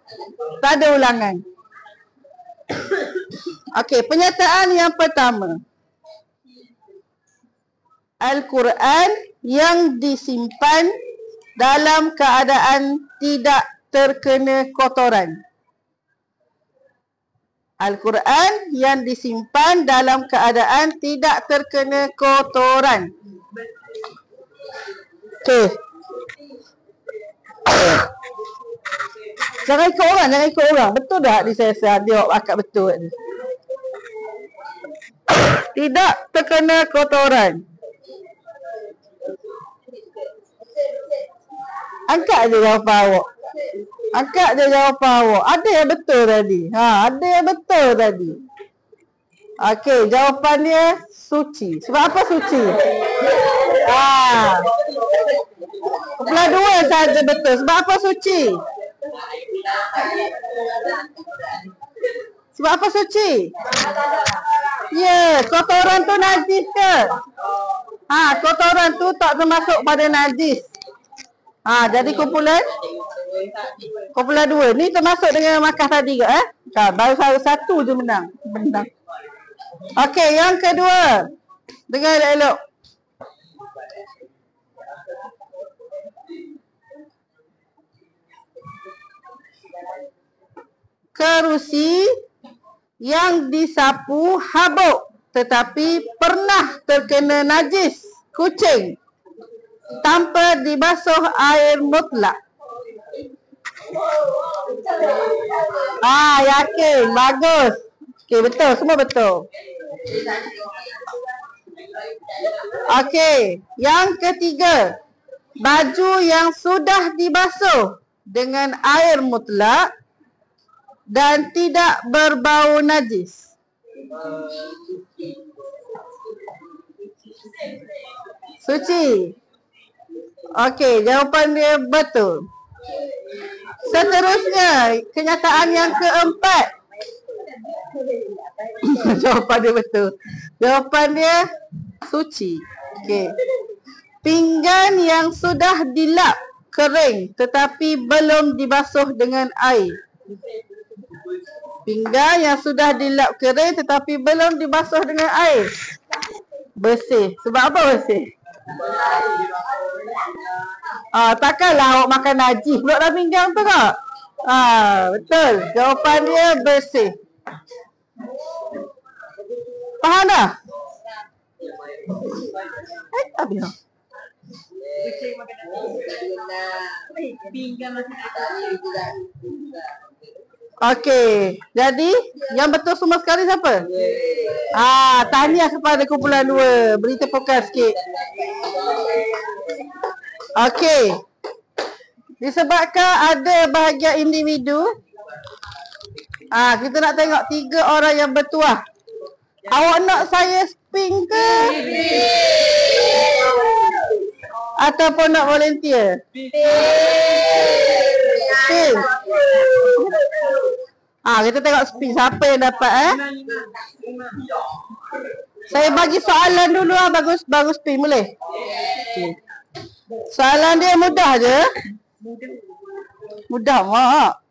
Tak ada ulangan. Okey, penyataan yang pertama. Al-Quran yang disimpan dalam keadaan tidak terkena kotoran. Al-Quran yang disimpan dalam keadaan tidak terkena kotoran. Okey. Jangan ikut orang. Betul tak dia awak akak betul ni? Tidak terkena kotoran. Angkat je jawapan awak. Ada yang betul tadi. Ada yang betul tadi. Okey, jawapannya suci. Sebab apa suci? Kumpulan 2 saja betul. Sebab apa suci? Sebab apa suci? Ya, kotoran tu najis ke? Kotoran tu tak termasuk pada najis. Jadi kumpulan 2 ni termasuk dengan markah tadi ke? Baru satu je menang. Okey, yang kedua. Dengar elok. Kerusi yang disapu habuk tetapi pernah terkena najis kucing tanpa dibasuh air mutlak. Yakin, bagus. Okey, betul, semua betul. Okey, yang ketiga. Baju yang sudah dibasuh dengan air mutlak dan tidak berbau najis. Suci. Okey, jawapan dia betul. Seterusnya, kenyataan yang keempat. Jawapan dia betul. Jawapan dia suci. Okey. Pinggan yang sudah dilap kering tetapi belum dibasuh dengan air. Pinggan yang sudah dilap kering tetapi belum dibasuh dengan air. Bersih. Sebab apa bersih? Takkanlah awak makan najis pula dalam pinggan tu tak? Betul. Jawapan dia bersih. Faham dah? Habis dah. Okey, jadi yang betul semua sekali siapa? Tahniah kepada kumpulan 2. Beri tepukan sikit. Okey. Disebabkan ada bahagian individu, kita nak tengok 3 orang yang bertuah. Awak nak saya spin ke? Ataupun nak volunteer? Spin. Kita tengok spin siapa yang dapat Saya bagi soalan dulu bagus spin boleh? Okay. Soalan dia mudah je. Mudah mak.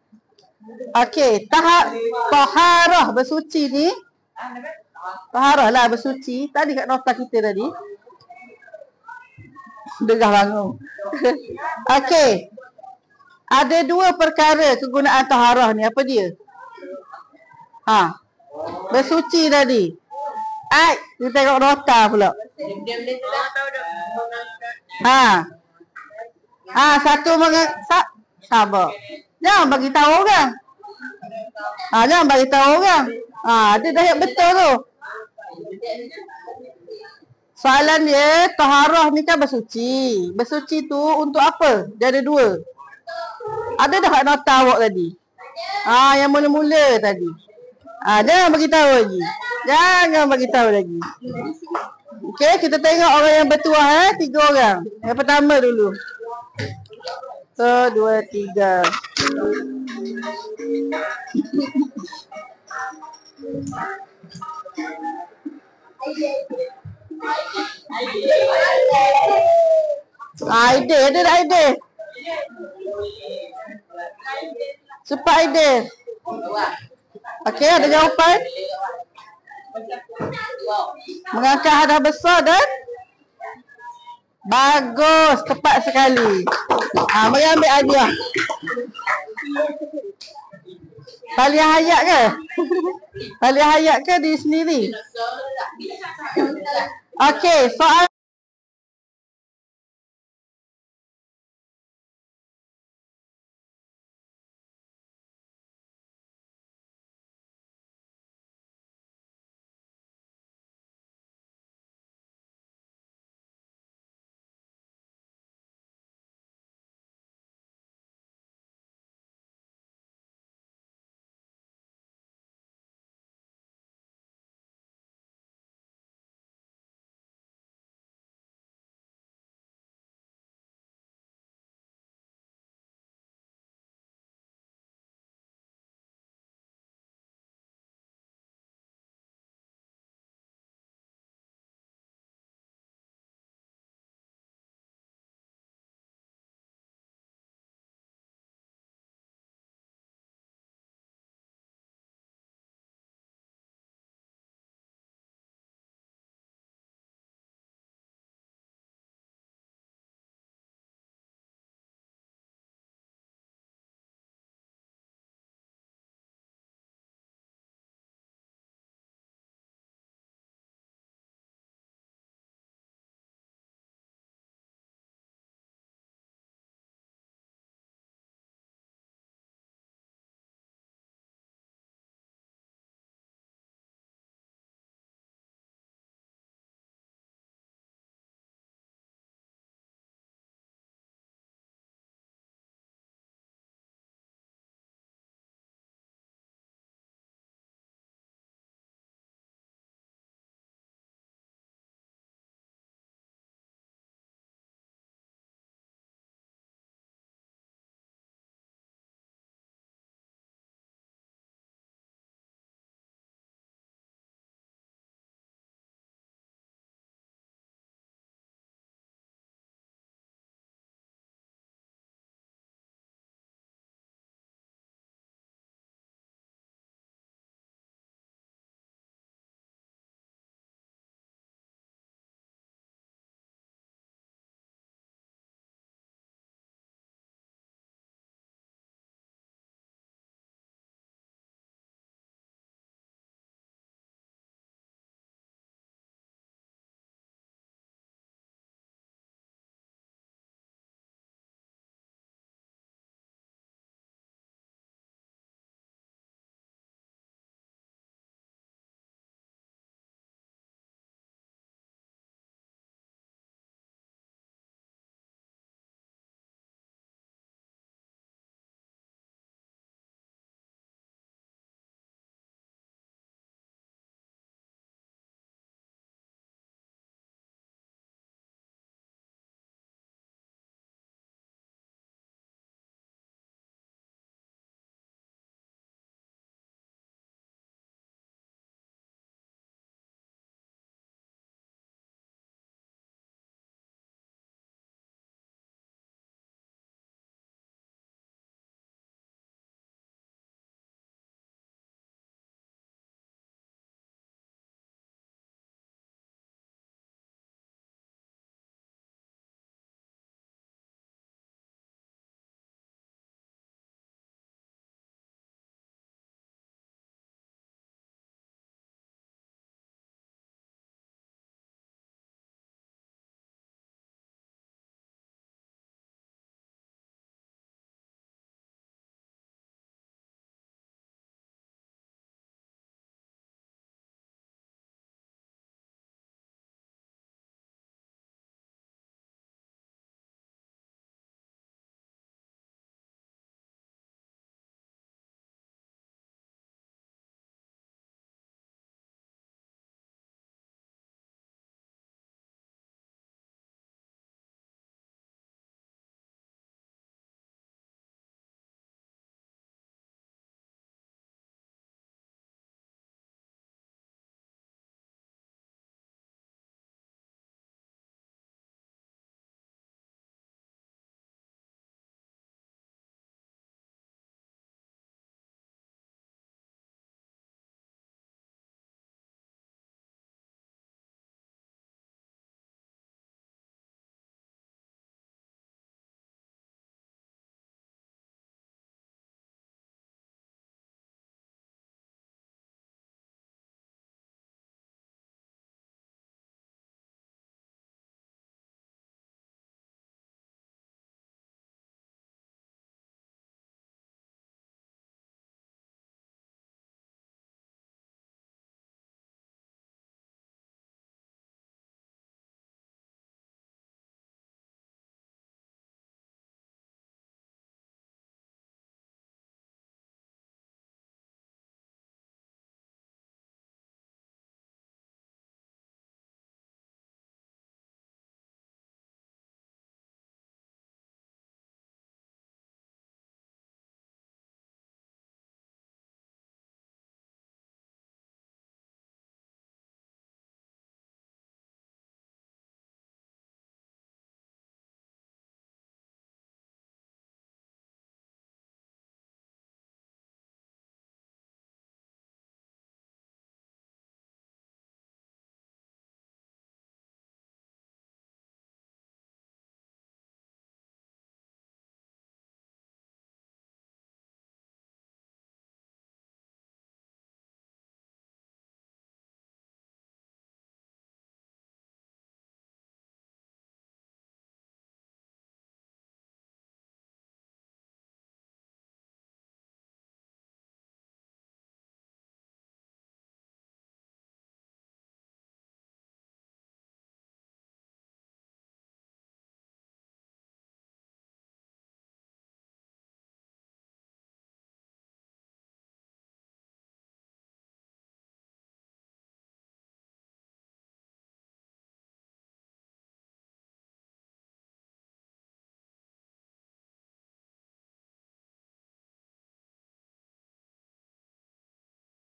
Okey, tahap taharah bersuci ni. Taharah lah bersuci. Tadi kat nota kita tadi. Degah bangun. Okey. Ada 2 perkara kegunaan taharah ni. Apa dia? Bersuci tadi. Kita tengok nota pula. Satu sabar. Jangan bagi tahu orang. Jangan bagi tahu orang. Dia dah yang betul tu. Soalan dia, taharah ni kan bersuci. Bersuci tu untuk apa? Dia ada dua. Ada dah kat nota awak tadi? Yang mula-mula tadi. Jangan bagi tahu lagi. Jangan bagi tahu lagi. Okey, kita tengok orang yang bertuah 3 orang. Yang pertama dulu. 1, 2, 3. Aidil, ada tak Aidil? Cepat Aidil. Okey, ada jawapan? Mengangkat hadas besar dan bagus, tepat sekali. Mari ambil hadiah. Taliah hayat ke? Taliah hayat ke diri sendiri? Okey, soal